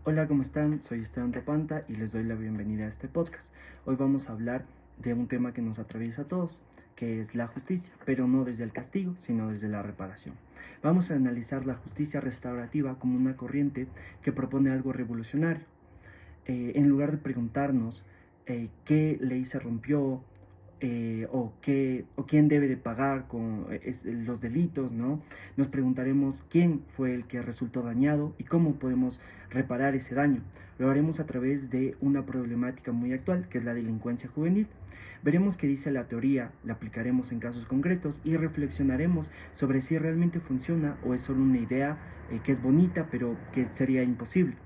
Hola, ¿cómo están? Soy Esteban Topanta y les doy la bienvenida a este podcast. Hoy vamos a hablar de un tema que nos atraviesa a todos, que es la justicia, pero no desde el castigo, sino desde la reparación. Vamos a analizar la justicia restaurativa como una corriente que propone algo revolucionario. En lugar de preguntarnos qué ley se rompió, o quién debe de pagar con los delitos, ¿no? Nos preguntaremos quién fue el que resultó dañado y cómo podemos reparar ese daño. Lo haremos a través de una problemática muy actual, que es la delincuencia juvenil. Veremos qué dice la teoría, la aplicaremos en casos concretos y reflexionaremos sobre si realmente funciona o es solo una idea que es bonita, pero que sería imposible.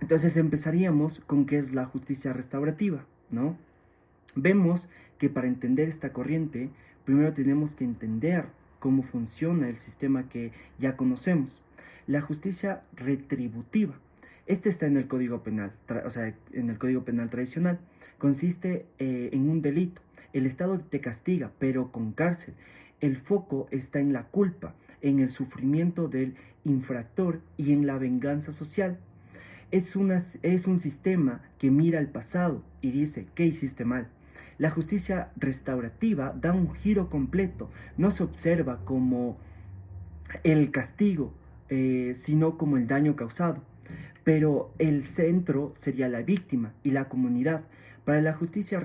Entonces empezaríamos con qué es la justicia restaurativa, ¿no? Vemos que para entender esta corriente, primero tenemos que entender cómo funciona el sistema que ya conocemos. La justicia retributiva. Este está en el Código Penal, en el Código Penal tradicional. Consiste en un delito. El Estado te castiga, pero con cárcel. El foco está en la culpa, en el sufrimiento del infractor y en la venganza social. Es un sistema que mira al pasado y dice, ¿qué hiciste mal? La justicia restaurativa da un giro completo, no se observa como el castigo, sino como el daño causado. Pero el centro sería la víctima y la comunidad. Para la justicia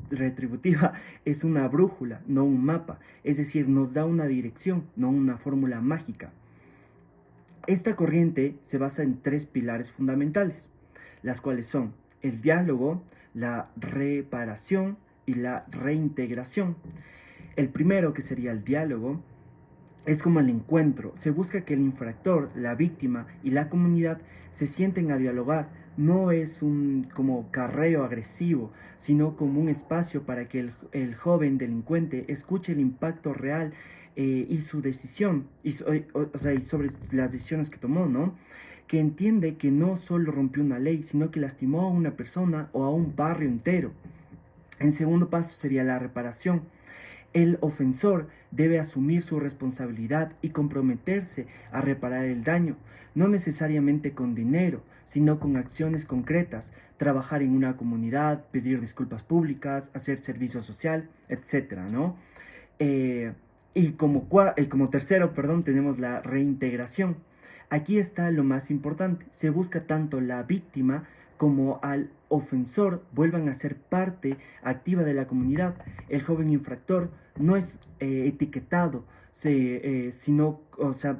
retributiva es una brújula, no un mapa, es decir, nos da una dirección, no una fórmula mágica. Esta corriente se basa en tres pilares fundamentales, las cuales son el diálogo, la reparación y la reintegración. El primero, que sería el diálogo, es como el encuentro. Se busca que el infractor, la víctima y la comunidad se sienten a dialogar. No es un como carreo agresivo, sino como un espacio para que el joven delincuente escuche el impacto real y su decisión, y sobre las decisiones que tomó, ¿no? Que entiende que no solo rompió una ley, sino que lastimó a una persona o a un barrio entero. En segundo paso sería la reparación. El ofensor debe asumir su responsabilidad y comprometerse a reparar el daño, no necesariamente con dinero, sino con acciones concretas, trabajar en una comunidad, pedir disculpas públicas, hacer servicio social, etcétera, ¿no? Como tercero, perdón, tenemos la reintegración. Aquí está lo más importante. Se busca tanto la víctima como al ofensor vuelvan a ser parte activa de la comunidad. El joven infractor no es etiquetado, sino,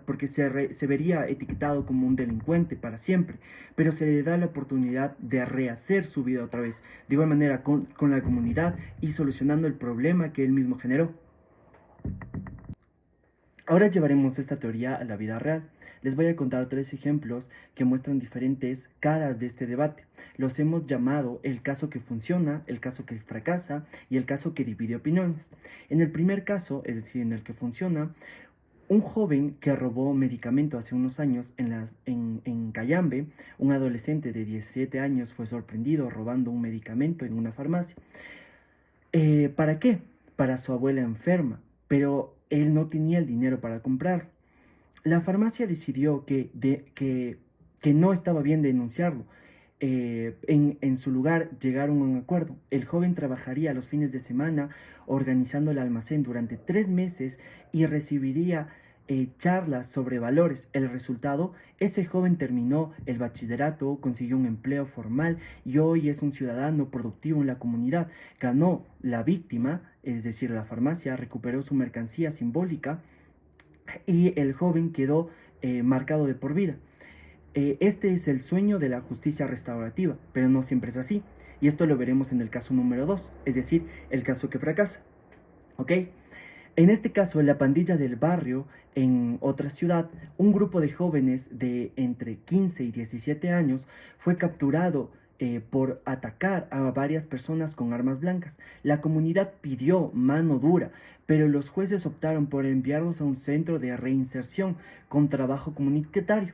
porque se vería etiquetado como un delincuente para siempre, pero se le da la oportunidad de rehacer su vida otra vez, de igual manera con la comunidad y solucionando el problema que él mismo generó. Ahora llevaremos esta teoría a la vida real. Les voy a contar tres ejemplos que muestran diferentes caras de este debate. Los hemos llamado el caso que funciona, el caso que fracasa y el caso que divide opiniones. En el primer caso, es decir, en el que funciona, un joven que robó medicamento hace unos años en Cayambe, un adolescente de 17 años fue sorprendido robando un medicamento en una farmacia. ¿Para qué? Para su abuela enferma, pero él no tenía el dinero para comprar. La farmacia decidió que no estaba bien denunciarlo. En su lugar llegaron a un acuerdo. El joven trabajaría los fines de semana organizando el almacén durante 3 meses y recibiría charlas sobre valores. El resultado, ese joven terminó el bachillerato, consiguió un empleo formal y hoy es un ciudadano productivo en la comunidad. Ganó la víctima, es decir, la farmacia, recuperó su mercancía simbólica y el joven quedó marcado de por vida. Este es el sueño de la justicia restaurativa, pero no siempre es así. Y esto lo veremos en el caso número 2, es decir, el caso que fracasa. ¿Ok? En este caso, en la pandilla del barrio, en otra ciudad, un grupo de jóvenes de entre 15 y 17 años fue capturado por atacar a varias personas con armas blancas. La comunidad pidió mano dura, pero los jueces optaron por enviarlos a un centro de reinserción con trabajo comunitario.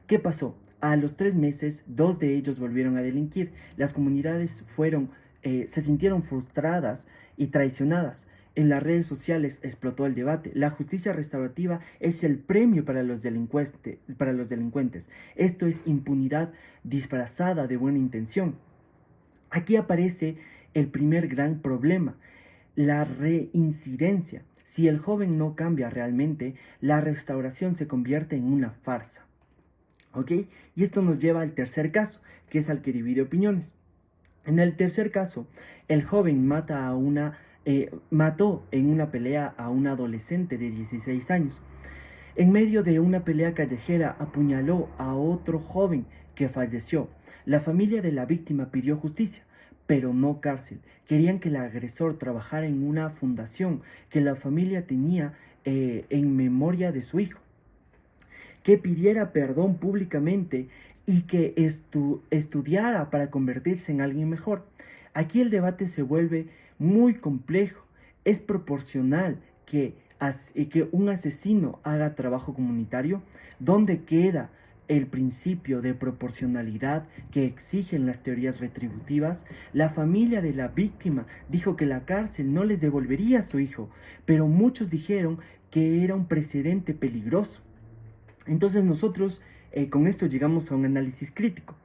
¿Qué pasó? A los 3 meses, 2 de ellos volvieron a delinquir. Las comunidades se sintieron frustradas y traicionadas. en las redes sociales explotó el debate. La justicia restaurativa es el premio para los delincuentes. Esto es impunidad disfrazada de buena intención. Aquí aparece el primer gran problema, la reincidencia. Si el joven no cambia realmente, la restauración se convierte en una farsa. ¿Ok? Y esto nos lleva al tercer caso, que es al que divide opiniones. En el tercer caso, el joven mató en una pelea a una adolescente de 16 años. En medio de una pelea callejera, apuñaló a otro joven que falleció. La familia de la víctima pidió justicia, pero no cárcel. Querían que el agresor trabajara en una fundación que la familia tenía en memoria de su hijo, que pidiera perdón públicamente y que estudiara para convertirse en alguien mejor. Aquí el debate se vuelve muy complejo. ¿Es proporcional que un asesino haga trabajo comunitario? ¿Dónde queda el principio de proporcionalidad que exigen las teorías retributivas? La familia de la víctima dijo que la cárcel no les devolvería a su hijo, pero muchos dijeron que era un precedente peligroso. Entonces nosotros con esto llegamos a un análisis crítico,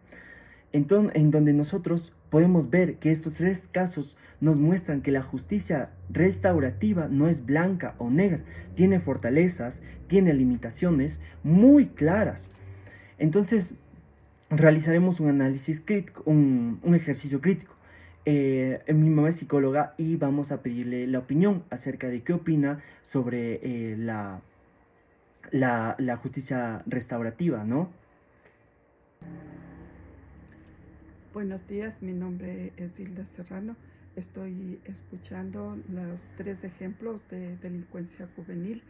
en donde nosotros podemos ver que estos tres casos nos muestran que la justicia restaurativa no es blanca o negra, tiene fortalezas, tiene limitaciones muy claras. Entonces realizaremos un análisis crítico, un ejercicio crítico. Mi mamá es psicóloga y vamos a pedirle la opinión acerca de qué opina sobre la justicia restaurativa, ¿no? Buenos días, mi nombre es Hilda Serrano. Estoy escuchando los tres ejemplos de delincuencia juvenil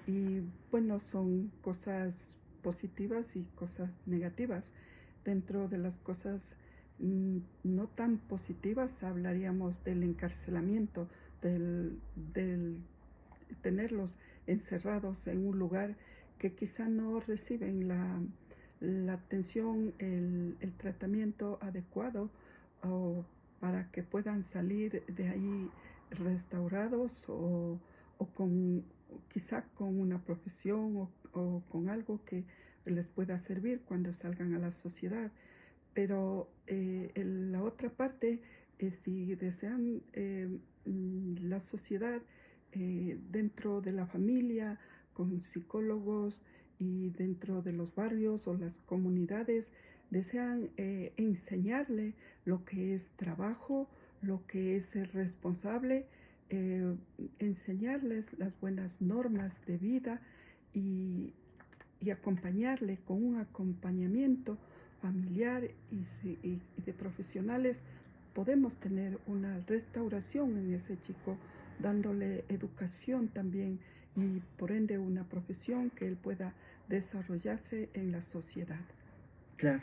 y bueno, son cosas positivas y cosas negativas. Dentro de las cosas no tan positivas hablaríamos del encarcelamiento, del tenerlos encerrados en un lugar que quizá no reciben la atención, el tratamiento adecuado o para que puedan salir de ahí restaurados o con quizá con una profesión o con algo que les pueda servir cuando salgan a la sociedad. Pero la otra parte es si desean la sociedad dentro de la familia, con psicólogos y dentro de los barrios o las comunidades, desean enseñarle lo que es trabajo, lo que es ser responsable, eh, enseñarles las buenas normas de vida y, y acompañarle con un acompañamiento familiar y de profesionales, podemos tener una restauración en ese chico, dándole educación también y por ende una profesión que él pueda desarrollarse en la sociedad. Claro.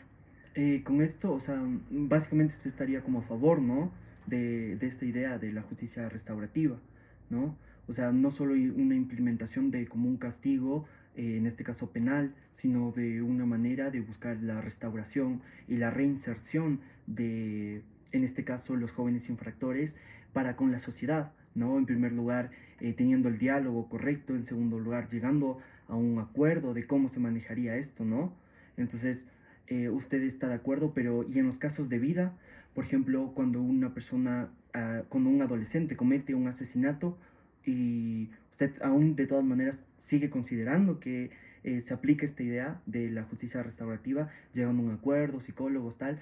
Con esto, o sea, básicamente se estaría como a favor, ¿no? De esta idea de la justicia restaurativa, ¿no? O sea, no solo una implementación de como un castigo, en este caso penal, sino de una manera de buscar la restauración y la reinserción de, en este caso, los jóvenes infractores para con la sociedad, ¿no? En primer lugar, teniendo el diálogo correcto, en segundo lugar, llegando a un acuerdo de cómo se manejaría esto, ¿no? Entonces, usted está de acuerdo, pero y en los casos de vida, por ejemplo, cuando una persona, cuando un adolescente comete un asesinato y usted aún de todas maneras sigue considerando que se aplica esta idea de la justicia restaurativa, llegando a un acuerdo, psicólogos, tal,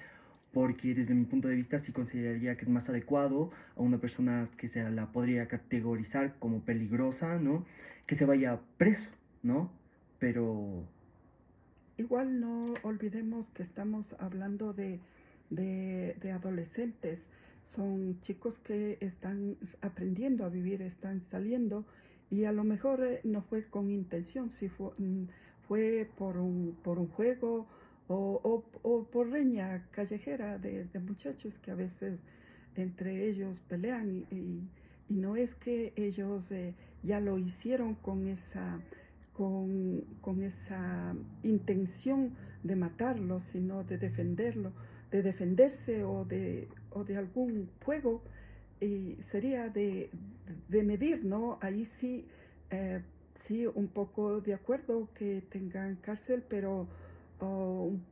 porque desde mi punto de vista sí consideraría que es más adecuado a una persona que se la podría categorizar como peligrosa, ¿no? Que se vaya preso, ¿no? Pero Igual no olvidemos que estamos hablando de adolescentes, son chicos que están aprendiendo a vivir, están saliendo y a lo mejor no fue con intención, si fue por un juego o por reña callejera de muchachos que a veces entre ellos pelean y no es que ellos ya lo hicieron con esa intención de matarlo, sino de defenderlo, de defenderse o de algún juego, y sería de medir, ¿no? Ahí sí, eh, sí, un poco de acuerdo que tengan cárcel, pero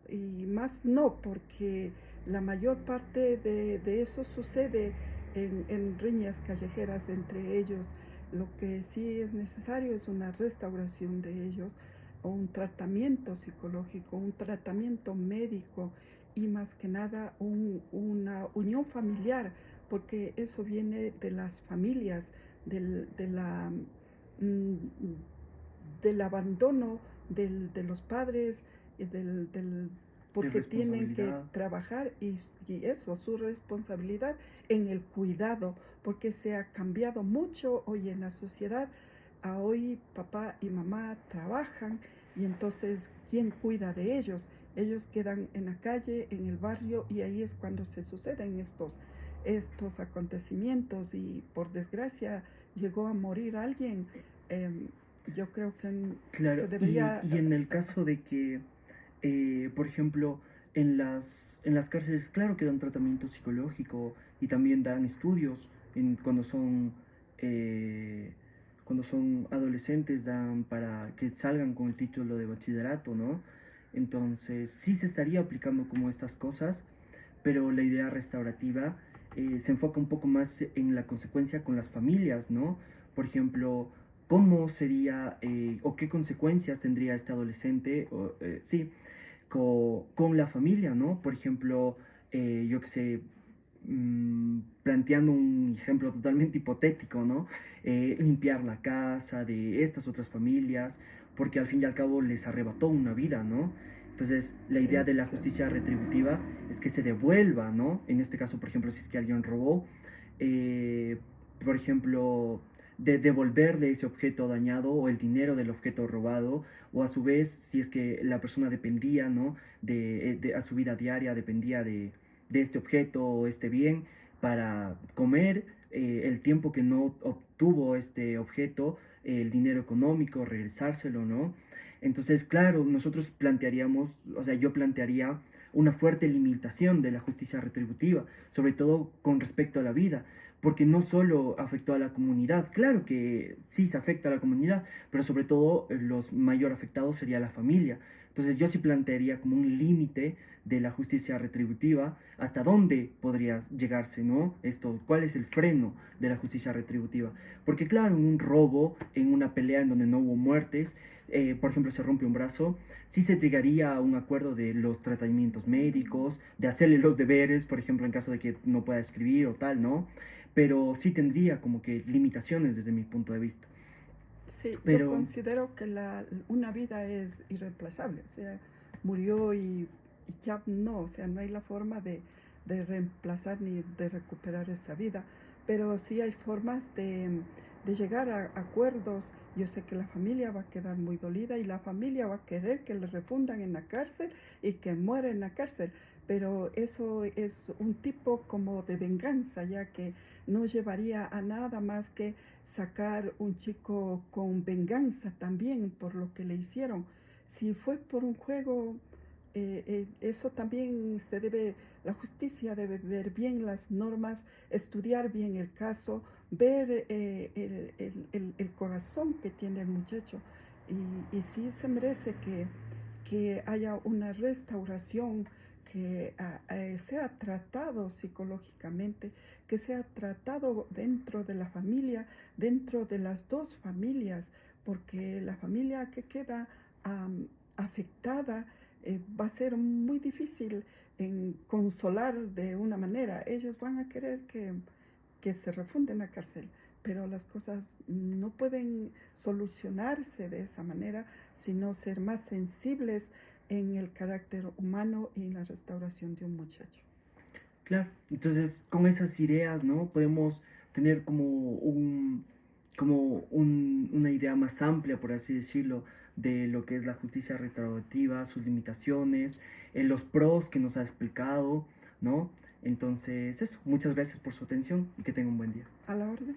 y más no, porque la mayor parte de eso sucede en riñas callejeras entre ellos. Lo que sí es necesario es una restauración de ellos, o un tratamiento psicológico, un tratamiento médico y más que nada una unión familiar, porque eso viene de las familias, del, de la, mm, del abandono de los padres, De porque tienen que responsabilidad. trabajar y eso, su responsabilidad en el cuidado, porque se ha cambiado mucho hoy en la sociedad. A hoy papá y mamá trabajan y entonces, ¿quién cuida de ellos? Ellos quedan en la calle, en el barrio, y ahí es cuando se suceden estos acontecimientos y por desgracia llegó a morir alguien. eh, yo creo que se Claro, debería. y en el caso de que, por ejemplo, en las cárceles, claro que dan tratamiento psicológico y también dan estudios eh, cuando son adolescentes, dan para que salgan con el título de bachillerato, ¿no? Entonces, sí se estaría aplicando como estas cosas, pero la idea restaurativa se enfoca un poco más en la consecuencia con las familias, ¿no? Por ejemplo, cómo sería o qué consecuencias tendría este adolescente, sí, con la familia, ¿no? Por ejemplo, yo que sé, planteando un ejemplo totalmente hipotético, ¿no? Limpiar la casa de estas otras familias, porque al fin y al cabo les arrebató una vida, ¿no? Entonces, la idea de la justicia retributiva es que se devuelva, ¿no? En este caso, por ejemplo, si es que alguien robó, eh, por ejemplo, de devolverle ese objeto dañado o el dinero del objeto robado, o a su vez, si es que la persona dependía, ¿no? A su vida diaria dependía de este objeto o este bien para comer, el tiempo que no obtuvo este objeto, el dinero económico, regresárselo, ¿no? Entonces, claro, nosotros plantearíamos, o sea, yo plantearía una fuerte limitación de la justicia retributiva, sobre todo con respecto a la vida, porque no solo afectó a la comunidad, claro que sí se afecta a la comunidad, pero sobre todo los mayor afectados sería la familia. Entonces yo sí plantearía como un límite de la justicia retributiva, hasta dónde podría llegarse, ¿no? Esto, ¿cuál es el freno de la justicia retributiva? Porque claro, en un robo, en una pelea en donde no hubo muertes, por ejemplo, se rompe un brazo, sí se llegaría a un acuerdo de los tratamientos médicos, de hacerle los deberes, por ejemplo, en caso de que no pueda escribir o tal, ¿no? Pero sí tendría como que limitaciones desde mi punto de vista. Sí, yo Pero, considero que una vida es irreemplazable, o sea, murió y ya no, o sea, no hay la forma de reemplazar ni de recuperar esa vida, pero sí hay formas de llegar a acuerdos. Yo sé que la familia va a quedar muy dolida y la familia va a querer que le refundan en la cárcel y que muera en la cárcel, pero eso es un tipo como de venganza, ya que no llevaría a nada más que sacar un chico con venganza también por lo que le hicieron. Si fue por un juego, eso también la justicia debe ver bien las normas, estudiar bien el caso, ver el corazón que tiene el muchacho. Y sí se merece que haya una restauración, que sea tratado psicológicamente, que sea tratado dentro de la familia, dentro de las dos familias, porque la familia que queda afectada va a ser muy difícil en consolar de una manera. Ellos van a querer que se refunde en la cárcel, pero las cosas no pueden solucionarse de esa manera, sino ser más sensibles en el carácter humano y en la restauración de un muchacho. claro, entonces con esas ideas, ¿no? Podemos tener una idea más amplia, por así decirlo, de lo que es la justicia restaurativa, sus limitaciones, los pros que nos ha explicado, ¿no? Entonces, eso, muchas gracias por su atención y que tenga un buen día. A la orden.